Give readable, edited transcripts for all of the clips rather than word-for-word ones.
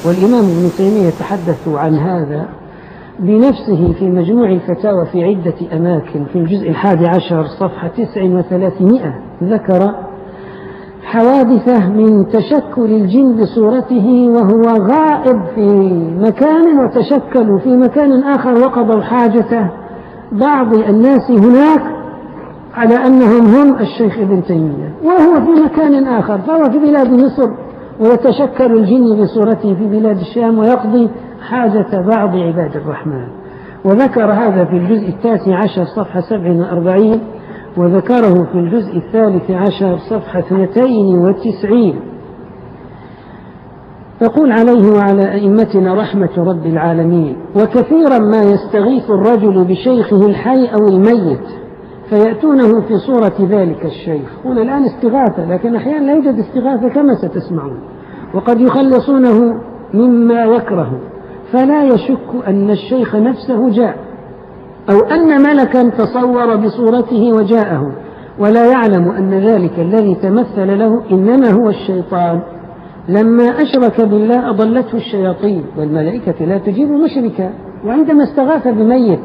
والإمام ابن تيمية يتحدث عن هذا بنفسه في مجموع الفتاوى في عدة أماكن. في الجزء 11 صفحة 39 ذكر حوادث من تشكل الجن بصورته وهو غائب في مكان وتشكلوا في مكان آخر وقضوا حاجة بعض الناس هناك على أنهم هم الشيخ ابن تيمية، وهو في مكان آخر، فهو في بلاد مصر ويتشكل الجن بصورته في بلاد الشام ويقضي حاجة بعض عباد الرحمن. وذكر هذا في الجزء 19 صفحة 47، وذكره في الجزء 13 صفحة 92. يقول عليه وعلى أئمتنا رحمة رب العالمين: وكثيرا ما يستغيث الرجل بشيخه الحي أو الميت فيأتونه في صورة ذلك الشيخ. هنا الآن استغاثة، لكن أحيانا لا يوجد استغاثة كما ستسمعون، وقد يخلصونه مما يكره، فلا يشك أن الشيخ نفسه جاء أو أن ملكا تصور بصورته وجاءه، ولا يعلم أن ذلك الذي تمثل له إنما هو الشيطان. لما أشرك بالله أضلته الشياطين، والملائكة لا تجيب مشركا. وعندما استغاث بميت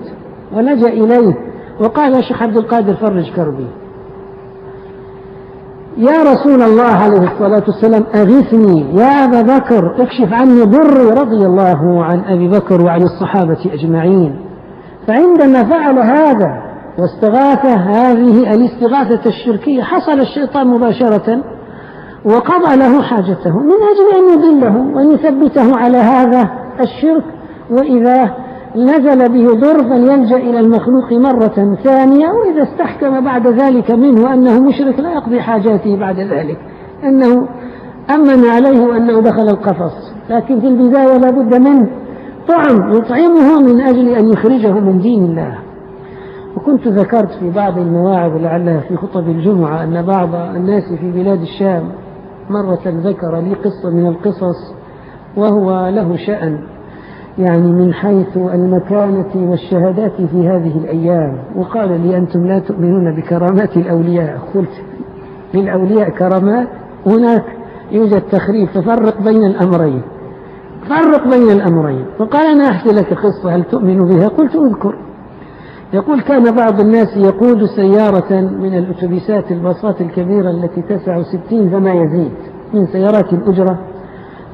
ولجأ إليه وقال: يا شيخ عبد القادر فرج كربي، يا رسول الله عليه الصلاة والسلام أغثني، يا أبا بكر اكشف عني ضري، رضي الله عن أبي بكر وعن الصحابة أجمعين. فعندما فعل هذا واستغاث هذه الاستغاثة الشركية حصل الشيطان مباشرة وقضى له حاجته من أجل أن يضله وأن يثبته على هذا الشرك، وإذا نزل به ضر فليلجأ إلى المخلوق مرة ثانية، وإذا استحكم بعد ذلك منه أنه مشرك لا يقضي حاجاته بعد ذلك، أنه أمن عليه وأنه دخل القفص. لكن في البداية لابد من طعم يطعمه من أجل أن يخرجه من دين الله. وكنت ذكرت في بعض المواعظ لعلها في خطب الجمعة أن بعض الناس في بلاد الشام مرة ذكر لي قصة من القصص، وهو له شأن يعني من حيث المكانة والشهادات في هذه الأيام، وقال لي: أنتم لا تؤمنون بكرامات الأولياء. قلت: للأولياء كرامات؟ هناك يوجد تخريف، تفرق بين الأمرين، فرق بين الأمرين. فقال: أنا أحكي لك قصة، هل تؤمن بها؟ قلت: أذكر. يقول: كان بعض الناس يقود سيارة من الأتوبيسات الباصات الكبيرة التي تسع 60 فما يزيد من سيارات الأجرة،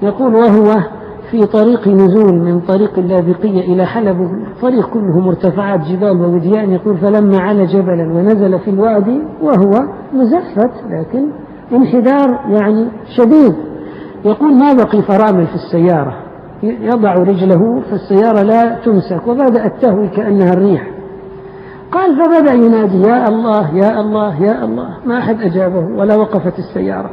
يقول وهو في طريق نزول من طريق اللاذقية إلى حلب، طريق كله مرتفعات جبال ووديان، يقول: فلما على جبلا ونزل في الوادي وهو مزفت لكن انحدار يعني شديد، يقول: ما بقي فرامل في السيارة، يضع رجله فالسيارة لا تمسك وبدأت تهوي كأنها الريح. قال: فبدأ ينادي: يا الله يا الله يا الله، ما أحد أجابه ولا وقفت السيارة.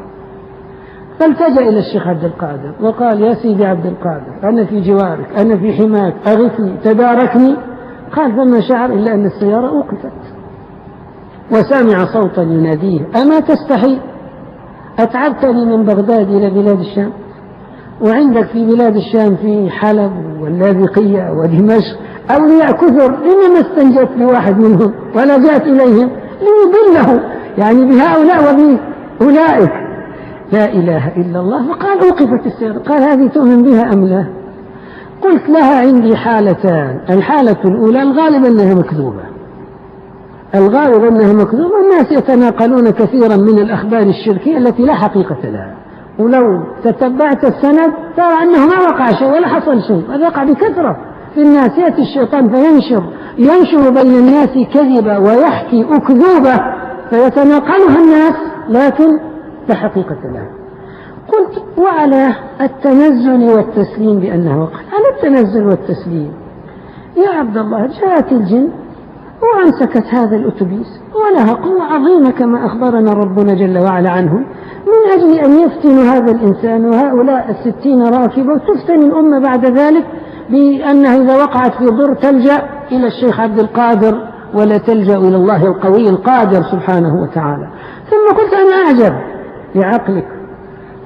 فالتجأ إلى الشيخ عبد القادر وقال: يا سيدي عبد القادر، أنا في جوارك، أنا في حماك، أغثني تداركني. قال: فما شعر إلا أن السيارة أوقفت، وسمع صوتا يناديه: أما تستحي؟ أتعبتني من بغداد إلى بلاد الشام، وعندك في بلاد الشام في حلب واللاذقية ودمشق أولياء كثر، لما استنجت بواحد منهم ولا جاءت إليهم ليضله يعني بهؤلاء وبأولئك؟ لا إله إلا الله. فقال: أوقفت السيارة. قال: هذه تؤمن بها أم لا؟ قلت: لها عندي حالتان. الحالة الأولى الغالب أنها مكذوبة، الغالب أنها مكذوبة، الناس يتناقلون كثيرا من الأخبار الشركية التي لا حقيقة لها، ولو تتبعت السند ترى أنه ما وقع شيء ولا حصل شيء، هذا وقع بكثرة في الناس. يأتي الشيطان فينشر بين الناس كذبة ويحكي أكذوبة فيتناقلها الناس لكن لا حقيقة لها. قلت: وعلى التنزل والتسليم بأنه وقع، على التنزل والتسليم يا عبد الله، جاءت الجن وأمسكت هذا الأتوبيس ولها قوة عظيمة كما أخبرنا ربنا جل وعلا عنهم، من أجل أن يفتنوا هذا الإنسان وهؤلاء 60 راكبة، وتفتن الأمة بعد ذلك بأنها إذا وقعت في ضر تلجأ إلى الشيخ عبد القادر ولا تلجأ إلى الله القوي القادر سبحانه وتعالى. ثم قلت: أنا أعجب لعقلك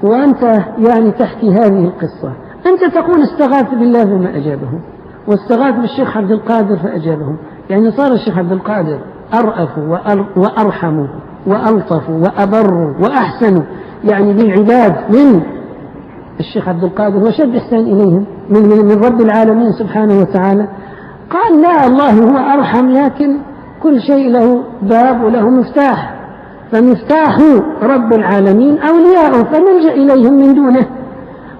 وأنت يعني تحكي هذه القصة، أنت تقول استغاث بالله فما أجابه، واستغاث بالشيخ عبد القادر فأجابه، يعني صار الشيخ عبد القادر أرأف وأرحم وألطف وأبر وأحسن يعني بالعباد من الشيخ عبد القادر وشد إحسان إليهم من رب العالمين سبحانه وتعالى، قال لا، الله هو أرحم، لكن كل شيء له باب وله مفتاح، فمفتاح رب العالمين أولياءه فنلجأ إليهم من دونه،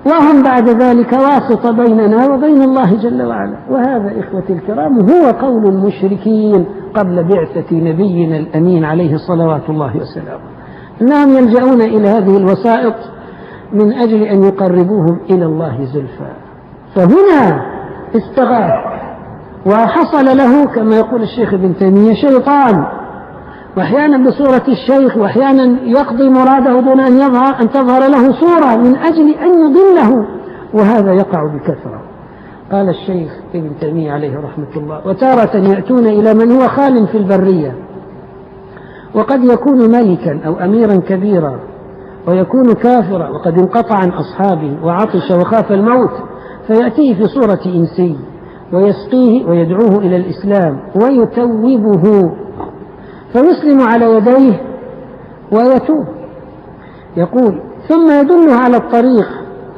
وهم بعد ذلك واسطة بيننا وبين الله جل وعلا. وهذا إخوتي الكرام هو قول المشركين قبل بعثة نبينا الأمين عليه صلوات الله وسلامه، أنهم يلجؤون إلى هذه الوسائط من أجل أن يقربوهم إلى الله زلفى. فهنا استغاث وحصل له كما يقول الشيخ ابن تيمية شيطان، وأحيانا بصورة الشيخ، وأحيانا يقضي مراده دون أن تظهر له صورة من أجل أن يضله، وهذا يقع بكثرة. قال الشيخ ابن تيمية عليه رحمة الله: وتارة يأتون إلى من هو خال في البرية، وقد يكون ملكا أو أميرا كبيرا، ويكون كافرا وقد انقطع عن أصحابه وعطش وخاف الموت، فيأتيه في صورة إنسي ويسقيه ويدعوه إلى الإسلام ويتوبه، فيسلم على يديه ويتوب. يقول: ثم يدله على الطريق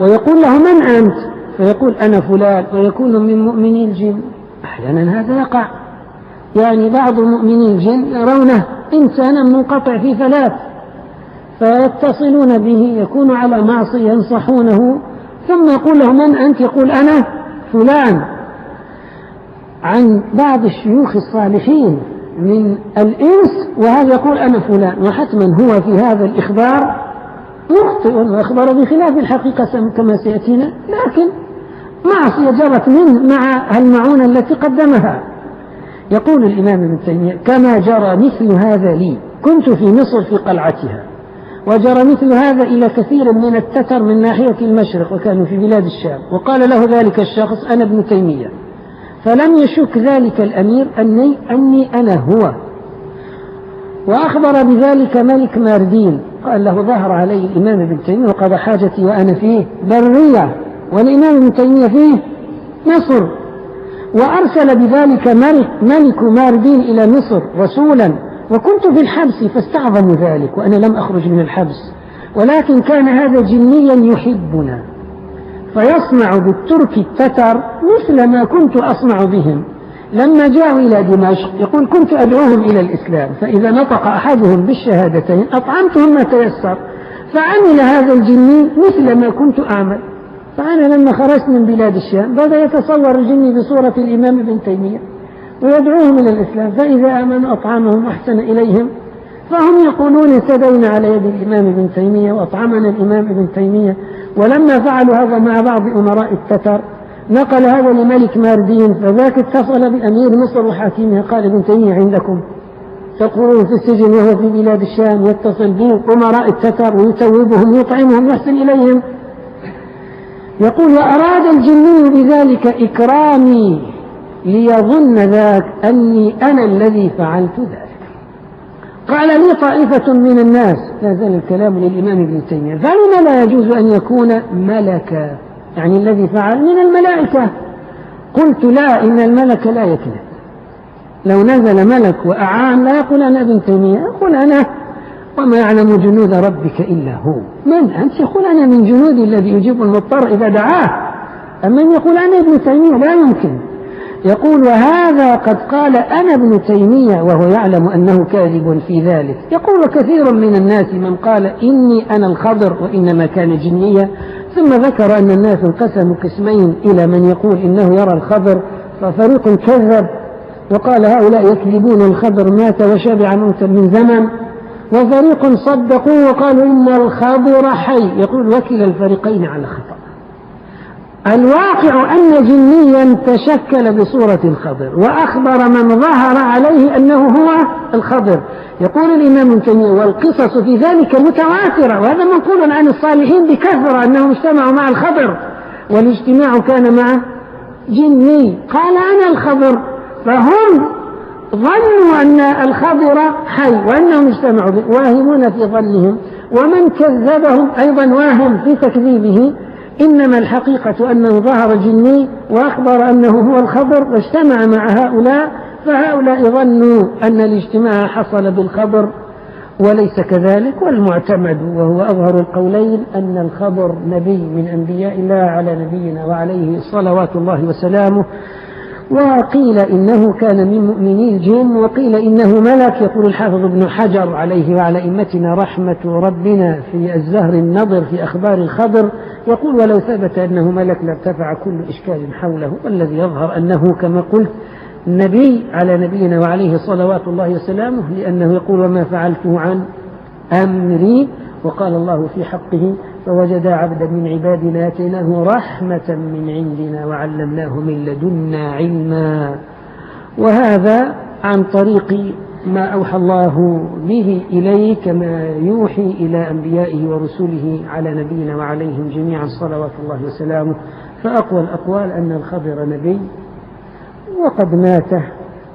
ويقول له: من أنت؟ فيقول: أنا فلان، ويكون من مؤمني الجن. أحيانا هذا يقع، يعني بعض مؤمني الجن يرونه إنسانا منقطع في ثلاث، فيتصلون به، يكون على معصية ينصحونه، ثم يقول له: من أنت؟ يقول: أنا فلان. عن بعض الشيوخ الصالحين من الإنس، وهذا يقول: أنا فلان، وحتما هو في هذا الإخبار مخطئ وأخبر بخلاف الحقيقة كما سيأتينا، لكن معصية جرت منه مع المعونة التي قدمها. يقول الإمام ابن تيمية: كما جرى مثل هذا لي، كنت في مصر في قلعتها، وجرى مثل هذا إلى كثير من التتر من ناحية المشرق، وكانوا في بلاد الشام، وقال له ذلك الشخص: أنا ابن تيمية، فلم يشك ذلك الأمير أني أنا هو، وأخبر بذلك ملك ماردين، قال له: ظهر علي الإمام ابن تيمية وقضى حاجتي وأنا فيه برية، والإمام ابن تيمية فيه مصر، وأرسل بذلك ملك ماردين إلى مصر رسولا، وكنت في الحبس فاستعظم ذلك، وأنا لم أخرج من الحبس، ولكن كان هذا جنيا يحبنا، فيصنع بالترك التتر مثل ما كنت أصنع بهم. لما جاءوا إلى دمشق يقول: كنت أدعوهم إلى الإسلام، فإذا نطق أحدهم بالشهادتين أطعمتهم ما تيسر، فعمل هذا الجني مثل ما كنت أعمل. فأنا لما خرجت من بلاد الشام بدأ يتصور الجني بصورة الإمام ابن تيمية ويدعوهم إلى الإسلام، فإذا آمنوا أطعمهم وأحسن إليهم، فهم يقولون: اهتدينا على يد الإمام ابن تيمية وأطعمنا الإمام ابن تيمية. ولما فعلوا هذا مع بعض أمراء التتر نقل هذا لملك ماردين، فذاك اتصل بأمير مصر وحاكمها، قال: ابن تيمية عندكم، تقولون في السجن وهو في بلاد الشام، يتصل بأمراء التتر ويتوبهم ويطعمهم ويحسن إليهم. يقول: وأراد الجني بذلك إكرامي ليظن ذاك أني أنا الذي فعلت ذلك. قال لي طائفة من الناس، لا زال الكلام للإمام ابن تيمية: فلما لا يجوز أن يكون ملكا، يعني الذي فعل من الملائكة؟ قلت: لا، إن الملك لا يكذب، لو نزل ملك وأعان لا يقول أنا ابن تيمية، يقول أنا وما يعلم جنود ربك إلا هو. من أنت؟ يقول أنا من جنود الذي يجيب المضطر إذا دعاه. أما يقول أنا ابن تيمية لا يمكن. يقول: وهذا قد قال أنا ابن تيمية وهو يعلم أنه كاذب في ذلك. يقول: كثير من الناس من قال إني أنا الخضر وإنما كان جنيا. ثم ذكر أن الناس انقسموا قسمين، إلى من يقول إنه يرى الخضر ففريق كذب وقال هؤلاء يكذبون، الخضر مات وشبع موتا من زمن، وفريق صدقوا وقالوا إن الخضر حي. يقول: وكل الفريقين على خطأ. الواقع أن جنيا تشكل بصورة الخضر وأخبر من ظهر عليه أنه هو الخضر. يقول الإمام ابن تيمية: والقصص في ذلك متواترة، وهذا منقول عن الصالحين بكثرة أنهم اجتمعوا مع الخضر، والاجتماع كان مع جني. قال: أنا الخضر، فهم ظنوا أن الخضر حي وأنهم اجتمعوا به، واهمون في ظنهم، ومن كذبهم أيضا واهم في تكذيبه. إنما الحقيقة أنه ظهر جني وأخبر أنه هو الخضر واجتمع مع هؤلاء، فهؤلاء ظنوا أن الاجتماع حصل بالخضر، وليس كذلك. والمعتمد وهو أظهر القولين أن الخضر نبي من أنبياء الله على نبينا وعليه صلوات الله وسلامه، وقيل إنه كان من مؤمني الجن، وقيل إنه ملك. يقول الحافظ ابن حجر عليه وعلى أئمتنا رحمة ربنا في الزهر النظر في أخبار الخضر، يقول: ولو ثبت أنه ملك لارتفع كل إشكال حوله. والذي يظهر أنه كما قلت نبي على نبينا وعليه صلوات الله وسلامه، لأنه يقول: وما فعلته عن أمري. وقال الله في حقه: فوجد عبدا من عبادنا آتيناه رحمة من عندنا وعلمناه من لدنا علما. وهذا عن طريق ما أوحى الله به إليه، كما يوحي إلى أنبيائه ورسله على نبينا وعليهم جميعا صلوات الله وسلامه. فأقوى الأقوال أن الخضر نبي، وقد مات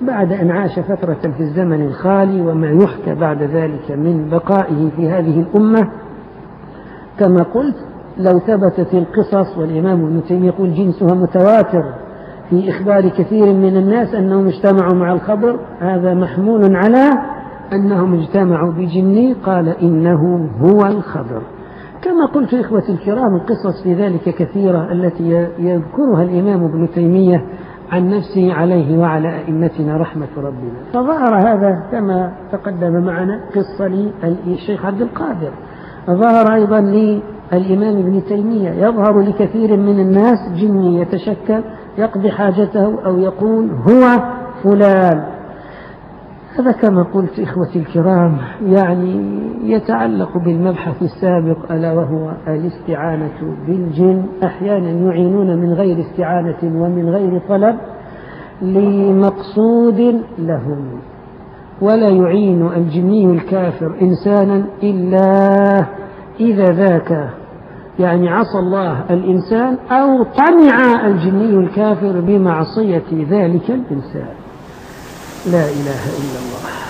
بعد أن عاش فترة في الزمن الخالي، وما يحكى بعد ذلك من بقائه في هذه الأمة كما قلت لو ثبتت القصص. والإمام ابن تيمية يقول: جنسها متواتر في إخبار كثير من الناس أنهم اجتمعوا مع الخضر، هذا محمول على أنهم اجتمعوا بجني. قال: إنه هو الخضر. كما قلت إخوتي الكرام، القصص في ذلك كثيرة التي يذكرها الإمام ابن تيمية عن نفسه عليه وعلى أئمتنا رحمة ربنا. فظهر هذا كما تقدم معنا قصة للشيخ عبد القادر، ظهر أيضا للإمام ابن تيمية، يظهر لكثير من الناس جني يتشكل يقضي حاجته أو يقول هو فلان. هذا كما قلت إخوتي الكرام يعني يتعلق بالمبحث السابق، ألا وهو الاستعانة بالجن. أحيانا يعينون من غير استعانة ومن غير طلب لمقصود لهم، ولا يعين الجني الكافر إنسانا إلا إذا ذاك يعني عصى الله الإنسان أو طمع الجني الكافر بمعصية ذلك الإنسان. لا إله إلا الله.